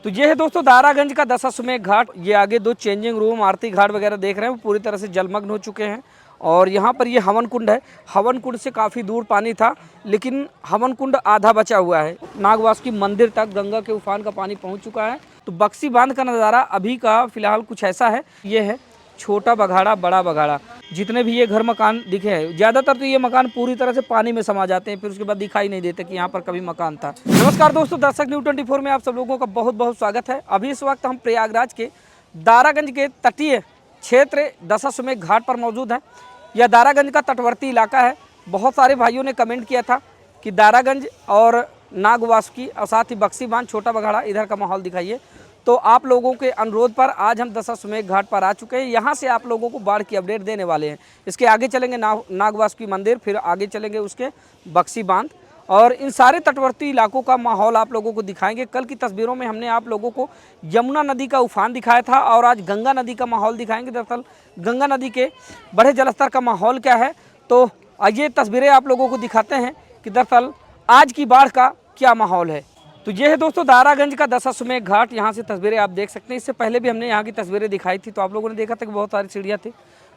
तो ये है दोस्तों दारागंज का दशाश्वमेध घाट। ये आगे दो चेंजिंग रूम, आरती घाट वगैरह देख रहे हैं, वो पूरी तरह से जलमग्न हो चुके हैं। और यहाँ पर ये हवन कुंड है। हवन कुंड से काफ़ी दूर पानी था, लेकिन हवन कुंड आधा बचा हुआ है। नागवासुकी मंदिर तक गंगा के उफान का पानी पहुँच चुका है। तो बक्सी बांध का नज़ारा अभी का फिलहाल कुछ ऐसा है। ये है छोटा बघाड़ा, बड़ा बघाड़ा। जितने भी ये घर मकान दिखे हैं, ज़्यादातर तो ये मकान पूरी तरह से पानी में समा जाते हैं, फिर उसके बाद दिखाई नहीं देते कि यहाँ पर कभी मकान था। नमस्कार दोस्तों, दर्शक न्यूज़ 24 में आप सब लोगों का बहुत बहुत स्वागत है। अभी इस वक्त हम प्रयागराज के दारागंज के तटीय क्षेत्र दशाश्वमेध घाट पर मौजूद हैं। यह दारागंज का तटवर्ती इलाका है। बहुत सारे भाइयों ने कमेंट किया था कि दारागंज और नागवासुकी और साथ ही बक्सी बांध, छोटा बघाड़ा, इधर का माहौल दिखाइए। तो आप लोगों के अनुरोध पर आज हम दशाश्वमेध घाट पर आ चुके हैं। यहाँ से आप लोगों को बाढ़ की अपडेट देने वाले हैं। इसके आगे चलेंगे नागवासुकी मंदिर, फिर आगे चलेंगे उसके बक्सी बांध, और इन सारे तटवर्ती इलाकों का माहौल आप लोगों को दिखाएंगे। कल की तस्वीरों में हमने आप लोगों को यमुना नदी का उफान दिखाया था, और आज गंगा नदी का माहौल दिखाएंगे। दरअसल गंगा नदी के बढ़े जलस्तर का माहौल क्या है, तो ये तस्वीरें आप लोगों को दिखाते हैं कि दरअसल आज की बाढ़ का क्या माहौल है। तो ये है दोस्तों दारागंज का दशाश्वमेध घाट। यहाँ से तस्वीरें आप देख सकते हैं। इससे पहले भी हमने यहाँ की तस्वीरें दिखाई थी, तो आप लोगों ने देखा था कि बहुत सारी सीढ़ियाँ थी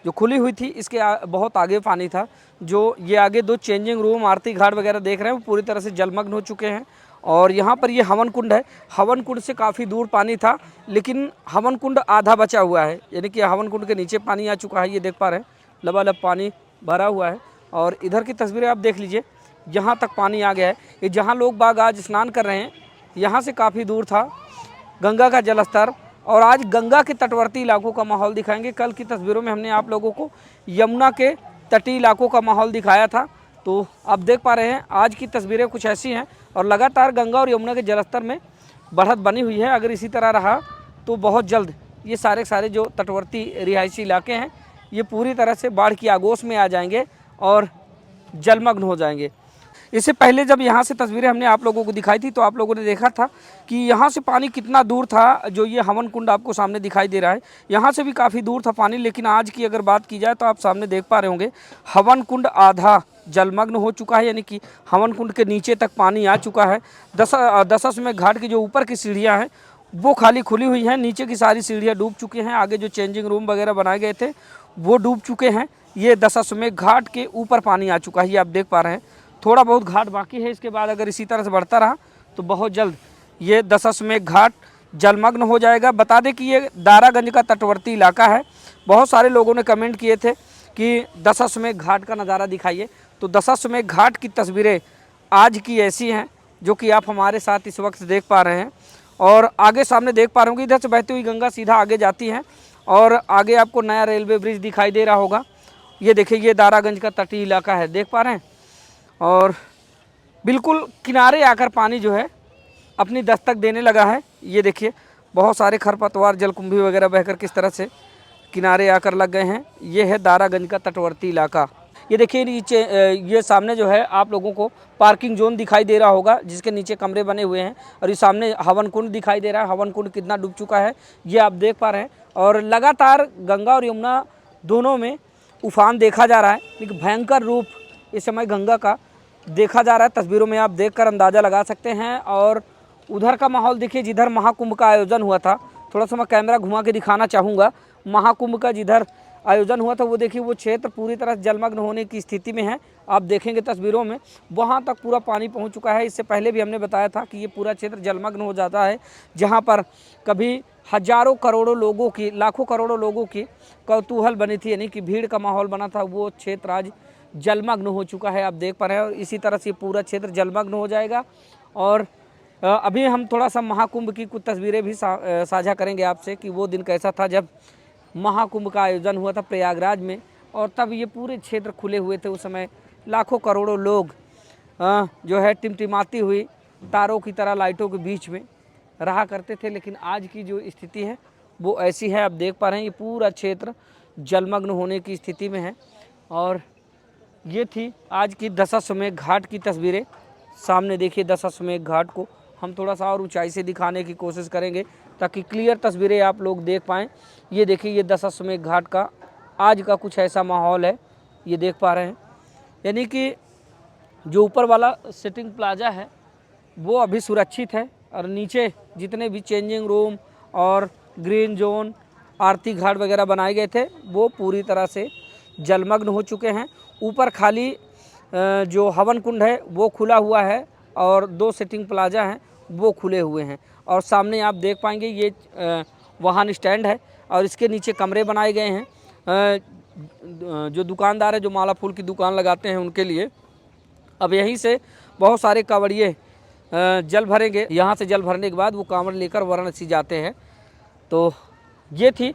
जो खुली हुई थी। इसके बहुत आगे पानी था। जो ये आगे दो चेंजिंग रूम, आरती घाट वगैरह देख रहे हैं, वो पूरी तरह से जलमग्न हो चुके हैं। और यहाँ पर ये हवन कुंड है। हवन कुंड से काफ़ी दूर पानी था, लेकिन हवन कुंड आधा बचा हुआ है, यानी कि हवन कुंड के नीचे पानी आ चुका है। ये देख पा रहे हैं, लबालब पानी भरा हुआ है। और इधर की तस्वीरें आप देख लीजिए, यहाँ तक पानी आ गया है। ये जहाँ लोग बाग आज स्नान कर रहे हैं, यहाँ से काफ़ी दूर था गंगा का जलस्तर। और आज गंगा के तटवर्ती इलाकों का माहौल दिखाएंगे। कल की तस्वीरों में हमने आप लोगों को यमुना के तटीय इलाकों का माहौल दिखाया था, तो आप देख पा रहे हैं आज की तस्वीरें कुछ ऐसी हैं। और लगातार गंगा और यमुना के जलस्तर में बढ़त बनी हुई है। अगर इसी तरह रहा तो बहुत जल्द ये सारे जो तटवर्ती रिहायशी इलाके हैं, ये पूरी तरह से बाढ़ की आगोश में आ जाएंगे और जलमग्न हो जाएंगे। इससे पहले जब यहाँ से तस्वीरें हमने आप लोगों को दिखाई थी, तो आप लोगों ने देखा था कि यहाँ से पानी कितना दूर था। जो ये हवन कुंड आपको सामने दिखाई दे रहा है, यहाँ से भी काफ़ी दूर था पानी। लेकिन आज की अगर बात की जाए तो आप सामने देख पा रहे होंगे, हवन कुंड आधा जलमग्न हो चुका है, यानी कि हवन कुंड के नीचे तक पानी आ चुका है। दशाश्वमेध घाट की जो ऊपर की सीढ़ियाँ हैं वो खाली खुली हुई हैं, नीचे की सारी सीढ़ियाँ डूब चुकी हैं। आगे जो चेंजिंग रूम वगैरह बनाए गए थे वो डूब चुके हैं। ये दशाश्वमेध घाट के ऊपर पानी आ चुका है, ये आप देख पा रहे हैं। थोड़ा बहुत घाट बाकी है। इसके बाद अगर इसी तरह से बढ़ता रहा तो बहुत जल्द ये दशाश्वमेध घाट जलमग्न हो जाएगा। बता दें कि ये दारागंज का तटवर्ती इलाका है। बहुत सारे लोगों ने कमेंट किए थे कि दशाश्वमेध घाट का नज़ारा दिखाइए। तो दशाश्वमेध घाट की तस्वीरें आज की ऐसी हैं जो कि आप हमारे साथ इस वक्त देख पा रहे हैं। और आगे सामने देख पा रहे होंगे, इधर से बहती हुई गंगा सीधा आगे जाती है, और आगे आपको नया रेलवे ब्रिज दिखाई दे रहा होगा। ये देखिए, ये दारागंज का तटीय इलाका है, देख पा रहे हैं। और बिल्कुल किनारे आकर पानी जो है अपनी दस्तक देने लगा है। ये देखिए, बहुत सारे खरपतवार, जलकुंभी वगैरह बहकर किस तरह से किनारे आकर लग गए हैं। ये है दारागंज का तटवर्ती इलाका। ये देखिए नीचे, ये सामने जो है आप लोगों को पार्किंग जोन दिखाई दे रहा होगा, जिसके नीचे कमरे बने हुए हैं। और ये सामने हवन कुंड दिखाई दे रहा है। हवन कुंड कितना डूब चुका है ये आप देख पा रहे हैं। और लगातार गंगा और यमुना दोनों में उफान देखा जा रहा है, लेकिन भयंकर रूप इस समय गंगा का देखा जा रहा है। तस्वीरों में आप देखकर अंदाज़ा लगा सकते हैं। और उधर का माहौल देखिए, जिधर महाकुंभ का आयोजन हुआ था। थोड़ा सा मैं कैमरा घुमा के दिखाना चाहूँगा। महाकुंभ का जिधर आयोजन हुआ था, वो देखिए, वो क्षेत्र पूरी तरह जलमग्न होने की स्थिति में है। आप देखेंगे तस्वीरों में, वहाँ तक पूरा पानी पहुँच चुका है। इससे पहले भी हमने बताया था कि ये पूरा क्षेत्र जलमग्न हो जाता है, जहाँ पर कभी हजारों करोड़ों लोगों की, लाखों करोड़ों लोगों की कौतूहल बनी थी, यानी कि भीड़ का माहौल बना था, वो क्षेत्र आज जलमग्न हो चुका है, आप देख पा रहे हैं। और इसी तरह से पूरा क्षेत्र जलमग्न हो जाएगा। और अभी हम थोड़ा सा महाकुंभ की कुछ तस्वीरें भी साझा करेंगे आपसे कि वो दिन कैसा था जब महाकुंभ का आयोजन हुआ था प्रयागराज में। और तब ये पूरे क्षेत्र खुले हुए थे। उस समय लाखों करोड़ों लोग जो है टिमटिमाती हुई तारों की तरह लाइटों के बीच में रहा करते थे। लेकिन आज की जो स्थिति है वो ऐसी है, आप देख पा रहे हैं, ये पूरा क्षेत्र जलमग्न होने की स्थिति में है। और ये थी आज की दशाश्वमेध घाट की तस्वीरें। सामने देखिए, दशाश्वमेध घाट को हम थोड़ा सा और ऊंचाई से दिखाने की कोशिश करेंगे ताकि क्लियर तस्वीरें आप लोग देख पाएँ। ये देखिए, ये दशाश्वमेध घाट का आज का कुछ ऐसा माहौल है, ये देख पा रहे हैं। यानी कि जो ऊपर वाला सिटिंग प्लाजा है वो अभी सुरक्षित है, और नीचे जितने भी चेंजिंग रूम और ग्रीन जोन, आरती घाट वगैरह बनाए गए थे वो पूरी तरह से जलमग्न हो चुके हैं। ऊपर खाली जो हवन कुंड है वो खुला हुआ है और 2 सिटिंग प्लाजा हैं वो खुले हुए हैं। और सामने आप देख पाएंगे ये वाहन स्टैंड है और इसके नीचे कमरे बनाए गए हैं जो दुकानदार है, जो माला फूल की दुकान लगाते हैं उनके लिए। अब यहीं से बहुत सारे कांवड़िए जल भरेंगे। यहाँ से जल भरने के बाद वो कांवड़ लेकर वाराणसी जाते हैं। तो ये थी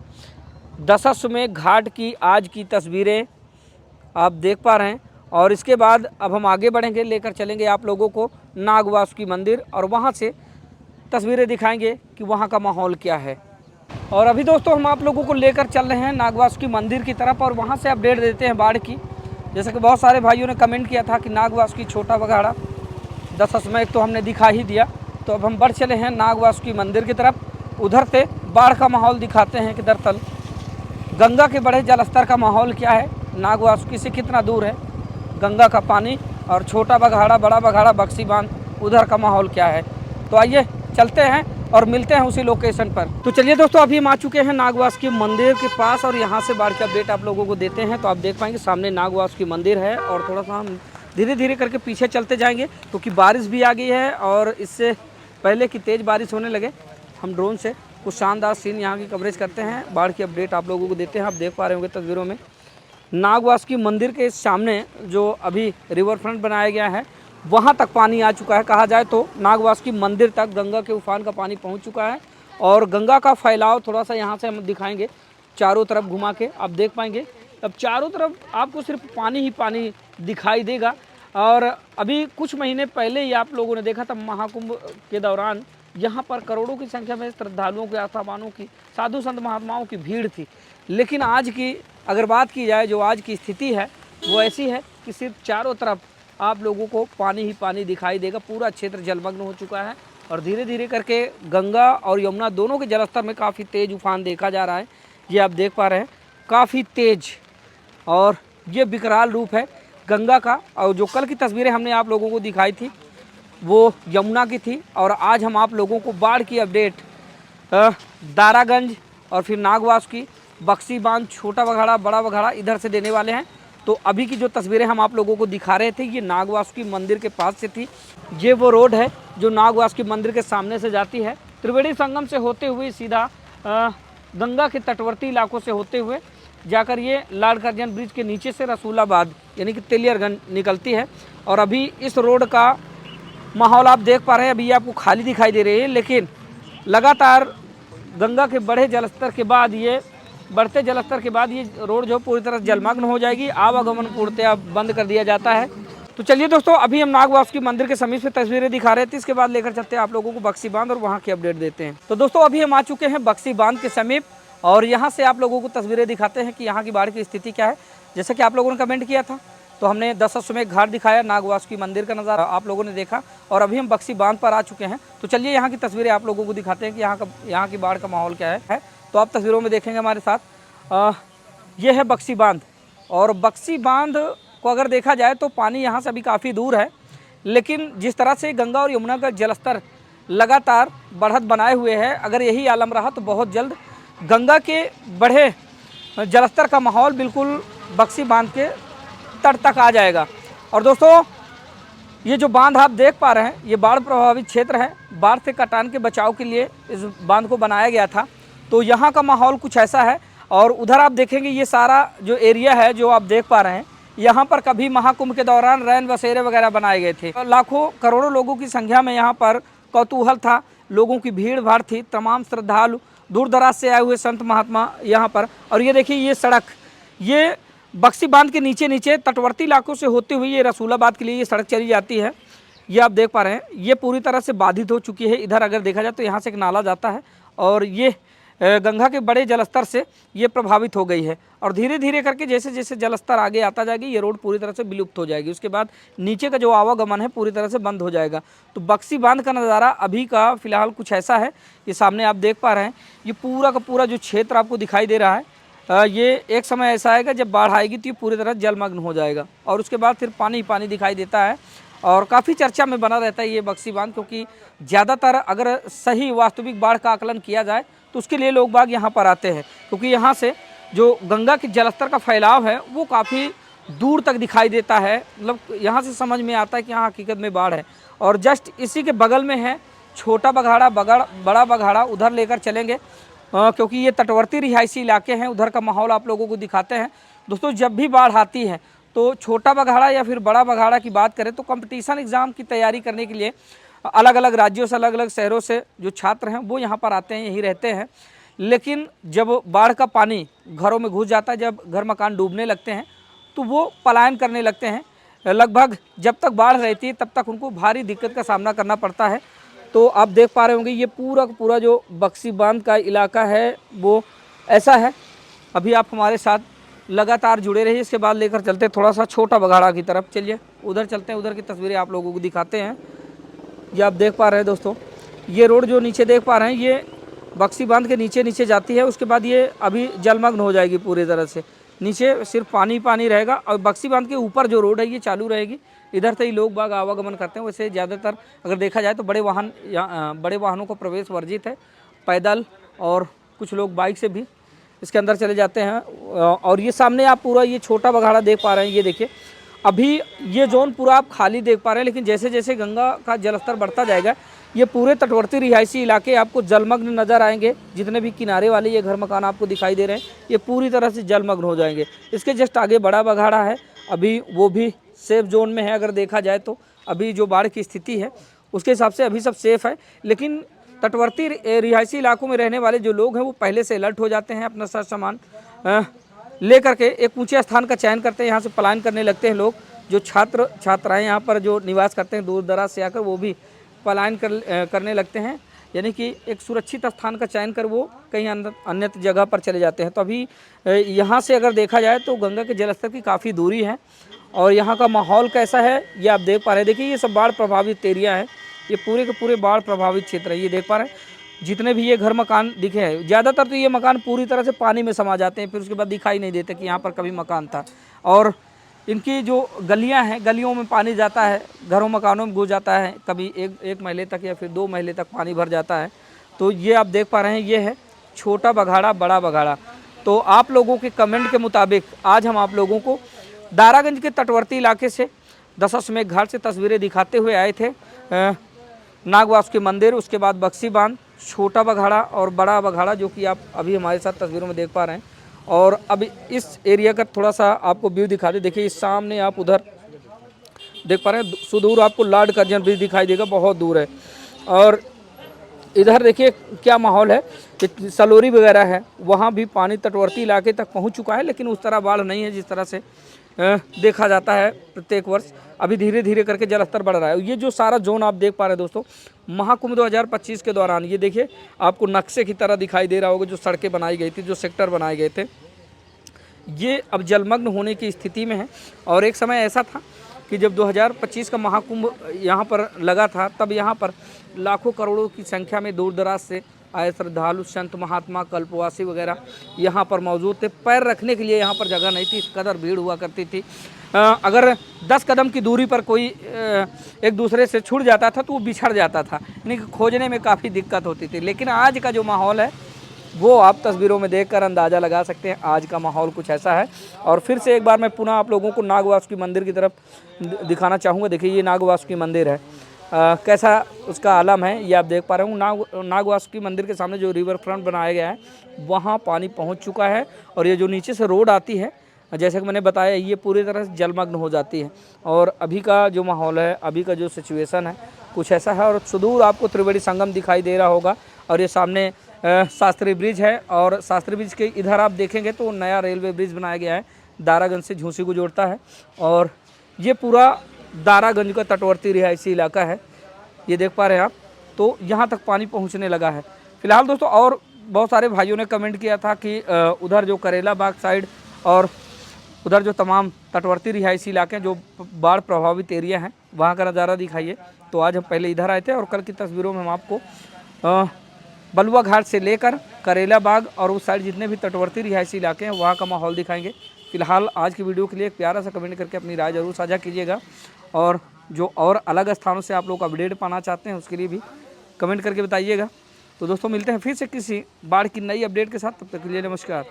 दशाश्वमेध घाट की आज की तस्वीरें आप देख पा रहे हैं। और इसके बाद अब हम आगे बढ़ेंगे, लेकर चलेंगे आप लोगों को नागवासुकी मंदिर और वहाँ से तस्वीरें दिखाएंगे कि वहाँ का माहौल क्या है। और अभी दोस्तों हम आप लोगों को लेकर चल रहे हैं नागवासुकी मंदिर की तरफ और वहाँ से अपडेट देते हैं बाढ़ की। जैसे कि बहुत सारे भाइयों ने कमेंट किया था कि नागवासुकी छोटा बघाड़ा दशाश्वमेध तो हमने दिखा ही दिया, तो अब हम बढ़ चले हैं नागवासुकी मंदिर की तरफ। उधर से बाढ़ का माहौल दिखाते हैं कि दरअसल गंगा के बढ़े जलस्तर का माहौल क्या है, नागवासुकी से कितना दूर है गंगा का पानी, और छोटा बघाड़ा, बड़ा बघाड़ा, बक्सी बांध उधर का माहौल क्या है। तो आइए चलते हैं और मिलते हैं उसी लोकेशन पर। तो चलिए दोस्तों, अभी हम आ चुके हैं नागवासुकी मंदिर के पास और यहाँ से बाढ़ की अपडेट आप लोगों को देते हैं। तो आप देख पाएंगे सामने नागवासुकी मंदिर है और थोड़ा सा हम धीरे धीरे करके पीछे चलते जाएंगे क्योंकि बारिश भी आ गई है और इससे पहले कि तेज़ बारिश होने लगे हम ड्रोन से कुछ शानदार सीन यहाँ की कवरेज करते हैं, बाढ़ की अपडेट आप लोगों को देते हैं। आप देख पा रहे होंगे तस्वीरों में नागवासुकी मंदिर के सामने जो अभी रिवर फ्रंट बनाया गया है वहाँ तक पानी आ चुका है। कहा जाए तो नागवासुकी मंदिर तक गंगा के उफान का पानी पहुँच चुका है और गंगा का फैलाव थोड़ा सा यहाँ से हम दिखाएंगे चारों तरफ घुमा के। आप देख पाएंगे अब चारों तरफ आपको सिर्फ पानी ही पानी दिखाई देगा। और अभी कुछ महीने पहले ही आप लोगों ने देखा था महाकुंभ के दौरान यहाँ पर करोड़ों की संख्या में श्रद्धालुओं की, आस्थावानों की, साधु संत महात्माओं की भीड़ थी। लेकिन आज की अगर बात की जाए, जो आज की स्थिति है वो ऐसी है कि सिर्फ चारों तरफ आप लोगों को पानी ही पानी दिखाई देगा। पूरा क्षेत्र जलमग्न हो चुका है और धीरे धीरे करके गंगा और यमुना दोनों के जलस्तर में काफ़ी तेज़ उफान देखा जा रहा है। ये आप देख पा रहे हैं काफ़ी तेज़ और ये विकराल रूप है गंगा का। और जो कल की तस्वीरें हमने आप लोगों को दिखाई थी वो यमुना की थी और आज हम आप लोगों को बाढ़ की अपडेट दारागंज और फिर नागवासुकी, बक्सी बांध, छोटा बघाड़ा, बड़ा बघाड़ा इधर से देने वाले हैं। तो अभी की जो तस्वीरें हम आप लोगों को दिखा रहे थे ये नागवासुकी मंदिर के पास से थी। ये वो रोड है जो नागवासुकी मंदिर के सामने से जाती है, त्रिवेणी संगम से होते हुए सीधा गंगा के तटवर्ती इलाकों से होते हुए जाकर ये लाल कर्जन ब्रिज के नीचे से रसूलाबाद यानी कि तेलियरगंज निकलती है। और अभी इस रोड का माहौल आप देख पा रहे हैं, अभी ये आपको खाली दिखाई दे रही है, लेकिन लगातार गंगा के बढ़े जलस्तर के बाद ये बढ़ते जलस्तर के बाद ये रोड जो पूरी तरह जलमग्न हो जाएगी, आवागमन पूर्णतः बंद कर दिया जाता है। तो चलिए दोस्तों, अभी हम नागवासुकी मंदिर के समीप से तस्वीरें दिखा रहे थे, इसके बाद लेकर चलते हैं आप लोगों को बक्सी बांध और वहाँ की अपडेट देते हैं। तो दोस्तों अभी हम आ चुके हैं बक्सी बांध के समीप और यहाँ से आप लोगों को तस्वीरें दिखाते हैं कि यहाँ की बाढ़ की स्थिति क्या है। जैसे कि आप लोगों ने कमेंट किया था तो हमने दशाश्वमेध घाट दिखाया, नागवासुकी मंदिर का नज़ारा आप लोगों ने देखा और अभी हम बक्सी बांध पर आ चुके हैं। तो चलिए यहाँ की तस्वीरें आप लोगों को दिखाते हैं कि यहाँ की बाढ़ का माहौल क्या है। तो आप तस्वीरों में देखेंगे हमारे साथ ये है बक्सी बांध और बक्सी बांध को अगर देखा जाए तो पानी यहाँ से अभी काफ़ी दूर है, लेकिन जिस तरह से गंगा और यमुना का जलस्तर लगातार बढ़त बनाए हुए है, अगर यही आलम रहा तो बहुत जल्द गंगा के बढ़े जलस्तर का माहौल बिल्कुल बक्सी बांध के तट तक आ जाएगा। और दोस्तों ये जो बांध आप देख पा रहे हैं ये बाढ़ प्रभावित क्षेत्र है। बाढ़ से कटान के बचाव के लिए इस बांध को बनाया गया था। तो यहाँ का माहौल कुछ ऐसा है और उधर आप देखेंगे ये सारा जो एरिया है जो आप देख पा रहे हैं, यहाँ पर कभी महाकुंभ के दौरान रैन बसेरे वगैरह बनाए गए थे। लाखों करोड़ों लोगों की संख्या में यहाँ पर कौतूहल था, लोगों की भीड़ भाड़ थी, तमाम श्रद्धालु दूर दराज से आए हुए संत महात्मा यहाँ पर। और ये देखिए ये सड़क, ये बक्सी बांध के नीचे नीचे तटवर्ती इलाकों से होते हुए ये रसूलाबाद के लिए ये सड़क चली जाती है। ये आप देख पा रहे हैं ये पूरी तरह से बाधित हो चुकी है। इधर अगर देखा जाए तो यहाँ से एक नाला जाता है और ये गंगा के बड़े जलस्तर से ये प्रभावित हो गई है और धीरे धीरे करके जैसे जैसे जलस्तर आगे आता जाएगी ये रोड पूरी तरह से विलुप्त हो जाएगी। उसके बाद नीचे का जो आवागमन है पूरी तरह से बंद हो जाएगा। तो बक्सी बांध का नज़ारा अभी का फ़िलहाल कुछ ऐसा है। ये सामने आप देख पा रहे हैं ये पूरा का पूरा जो क्षेत्र आपको दिखाई दे रहा है ये एक समय ऐसा आएगा जब बाढ़ आएगी तो ये पूरी तरह जलमग्न हो जाएगा और उसके बाद फिर पानी पानी दिखाई देता है। और काफ़ी चर्चा में बना रहता है ये बक्सी बांध, क्योंकि ज़्यादातर अगर सही वास्तविक बाढ़ का आकलन किया जाए तो उसके लिए लोग बाग यहाँ पर आते हैं, क्योंकि यहाँ से जो गंगा के जलस्तर का फैलाव है वो काफ़ी दूर तक दिखाई देता है। मतलब यहाँ से समझ में आता है कि यहाँ हकीकत में बाढ़ है। और जस्ट इसी के बगल में है छोटा बघाड़ा, बड़ा बघाड़ा, उधर लेकर चलेंगे क्योंकि ये तटवर्ती रिहायशी इलाके हैं। उधर का माहौल आप लोगों को दिखाते हैं। दोस्तों, जब भी बाढ़ आती है तो छोटा बघाड़ा या फिर बड़ा बघाड़ा की बात करें तो कंपटीशन एग्ज़ाम की तैयारी करने के लिए अलग अलग राज्यों से, अलग अलग शहरों से जो छात्र हैं वो यहाँ पर आते हैं, यहीं रहते हैं। लेकिन जब बाढ़ का पानी घरों में घुस जाता है, जब घर मकान डूबने लगते हैं तो वो पलायन करने लगते हैं। लगभग जब तक बाढ़ रहती है तब तक उनको भारी दिक्कत का सामना करना पड़ता है। तो आप देख पा रहे होंगे ये पूरा का पूरा जो बक्सी बांध का इलाका है वो ऐसा है। अभी आप हमारे साथ लगातार जुड़े रहिए। इसके बाद लेकर चलते हैं थोड़ा सा छोटा बघाड़ा की तरफ। चलिए उधर चलते हैं, उधर की तस्वीरें आप लोगों को दिखाते हैं। ये आप देख पा रहे हैं दोस्तों, ये रोड जो नीचे देख पा रहे हैं ये बक्सी बांध के नीचे नीचे जाती है। उसके बाद ये अभी जलमग्न हो जाएगी पूरी तरह से, नीचे सिर्फ पानी पानी रहेगा। और बक्सी बांध के ऊपर जो रोड है ये चालू रहेगी। इधर से ही लोग बाग आवागमन करते हैं। वैसे ज़्यादातर अगर देखा जाए तो बड़े वाहनों को प्रवेश वर्जित है, पैदल और कुछ लोग बाइक से भी इसके अंदर चले जाते हैं। और ये सामने आप पूरा ये छोटा बघाड़ा देख पा रहे हैं। ये देखिए अभी ये जोन पूरा आप खाली देख पा रहे हैं, लेकिन जैसे जैसे गंगा का जलस्तर बढ़ता जाएगा ये पूरे तटवर्ती रिहायशी इलाके आपको जलमग्न नज़र आएंगे। जितने भी किनारे वाले ये घर मकान आपको दिखाई दे रहे हैं ये पूरी तरह से जलमग्न हो जाएंगे। इसके जस्ट आगे बड़ा बघाड़ा है, अभी वो भी सेफ जोन में है। अगर देखा जाए तो अभी जो बाढ़ की स्थिति है उसके हिसाब से अभी सब सेफ है। लेकिन तटवर्ती रिहायशी इलाकों में रहने वाले जो लोग हैं वो पहले से अलर्ट हो जाते हैं, अपना सारा सामान लेकर के एक ऊंचे स्थान का चयन करते हैं, यहाँ से पलायन करने लगते हैं लोग। जो छात्राएं यहाँ पर जो निवास करते हैं दूर दराज से आकर, वो भी पलायन करने लगते हैं, यानी कि एक सुरक्षित स्थान का चयन कर वो कहीं अन्य जगह पर चले जाते हैं। तो अभी यहाँ से अगर देखा जाए तो गंगा के जलस्तर की काफ़ी दूरी है और यहाँ का माहौल कैसा है ये आप देख पा रहे हैं। देखिए ये सब बाढ़ प्रभावित एरिया है, ये पूरे के पूरे बाढ़ प्रभावित क्षेत्र है। ये देख पा रहे हैं जितने भी ये घर मकान दिखे हैं, ज़्यादातर तो ये मकान पूरी तरह से पानी में समा जाते हैं, फिर उसके बाद दिखाई नहीं देते कि यहाँ पर कभी मकान था। और इनकी जो गलियां हैं, गलियों में पानी जाता है, घरों मकानों में घुस जाता है, कभी एक महले तक या फिर 2 महले तक पानी भर जाता है। तो ये आप देख पा रहे हैं ये है छोटा बघाड़ा, बड़ा बघाड़ा। तो आप लोगों के कमेंट के मुताबिक आज हम आप लोगों को दारागंज के तटवर्ती इलाके से दशाश्वमेध घाट से तस्वीरें दिखाते हुए आए थे। नागवासुकी मंदिर, उसके बाद बक्सी बांध, छोटा बघाड़ा और बड़ा बघाड़ा जो कि आप अभी हमारे साथ तस्वीरों में देख पा रहे हैं। और अब इस एरिया का थोड़ा सा आपको व्यू दिखा दे। देखिए इस सामने आप उधर देख पा रहे हैं, सुदूर आपको लॉर्ड कर्जन ब्रिज दिखाई देगा, बहुत दूर है। और इधर देखिए क्या माहौल है, सलोरी वगैरह है, वहाँ भी पानी तटवर्ती इलाके तक पहुँच चुका है, लेकिन उस तरह बाढ़ नहीं है जिस तरह से देखा जाता है प्रत्येक वर्ष। अभी धीरे धीरे करके जलस्तर बढ़ रहा है। ये जो सारा जोन आप देख पा रहे हैं दोस्तों, महाकुंभ 2025 के दौरान ये देखिए आपको नक्शे की तरह दिखाई दे रहा होगा, जो सड़कें बनाई गई थी, जो सेक्टर बनाए गए थे, ये अब जलमग्न होने की स्थिति में है। और एक समय ऐसा था कि जब 2025 का महाकुंभ यहाँ पर लगा था, तब यहाँ पर लाखों करोड़ों की संख्या में दूर दराज से आए श्रद्धालु, संत महात्मा, कल्पवासी वगैरह यहाँ पर मौजूद थे। पैर रखने के लिए यहाँ पर जगह नहीं थी, इस कदर भीड़ हुआ करती थी। अगर 10 कदम की दूरी पर कोई एक दूसरे से छूट जाता था तो वो बिछड़ जाता था, यानी कि खोजने में काफ़ी दिक्कत होती थी। लेकिन आज का जो माहौल है वो आप तस्वीरों में देखकर अंदाज़ा लगा सकते हैं, आज का माहौल कुछ ऐसा है। और फिर से एक बार मैं पुनः आप लोगों को नागवासुकी मंदिर की तरफ दिखाना चाहूँगा। देखिए ये नागवासुकी मंदिर है, कैसा उसका आलम है ये आप देख पा रहे हूँ। नागवासुकी मंदिर के सामने जो रिवर फ्रंट बनाया गया है वहाँ पानी पहुँच चुका है। और ये जो नीचे से रोड आती है, जैसे कि मैंने बताया, ये पूरी तरह से जलमग्न हो जाती है। और अभी का जो माहौल है, अभी का जो सिचुएशन है कुछ ऐसा है। और सुदूर आपको त्रिवेणी संगम दिखाई दे रहा होगा। और ये सामने शास्त्री ब्रिज है, और शास्त्री ब्रिज के इधर आप देखेंगे तो नया रेलवे ब्रिज बनाया गया है, दारागंज से झूसी को जोड़ता है। और ये पूरा दारागंज का तटवर्ती रिहायशी इलाका है, ये देख पा रहे हैं आप। तो यहाँ तक पानी पहुँचने लगा है फिलहाल दोस्तों। और बहुत सारे भाइयों ने कमेंट किया था कि उधर जो करेला बाग साइड और उधर जो तमाम तटवर्ती रिहायशी इलाके हैं जो बाढ़ प्रभावित एरिया हैं, वहाँ का नज़ारा दिखाइए। तो आज हम पहले इधर आए थे और कल की तस्वीरों में हम आपको बलुआ घाट से लेकर करेला बाग और उस साइड जितने भी तटवर्ती रिहायशी इलाके हैं वहाँ का माहौल दिखाएंगे। फिलहाल आज की वीडियो के लिए एक प्यारा सा कमेंट करके अपनी राय ज़रूर साझा कीजिएगा। और जो और अलग स्थानों से आप लोग अपडेट पाना चाहते हैं उसके लिए भी कमेंट करके बताइएगा। तो दोस्तों मिलते हैं फिर से किसी बाढ़ की नई अपडेट के साथ, तब तक के लिए नमस्कार।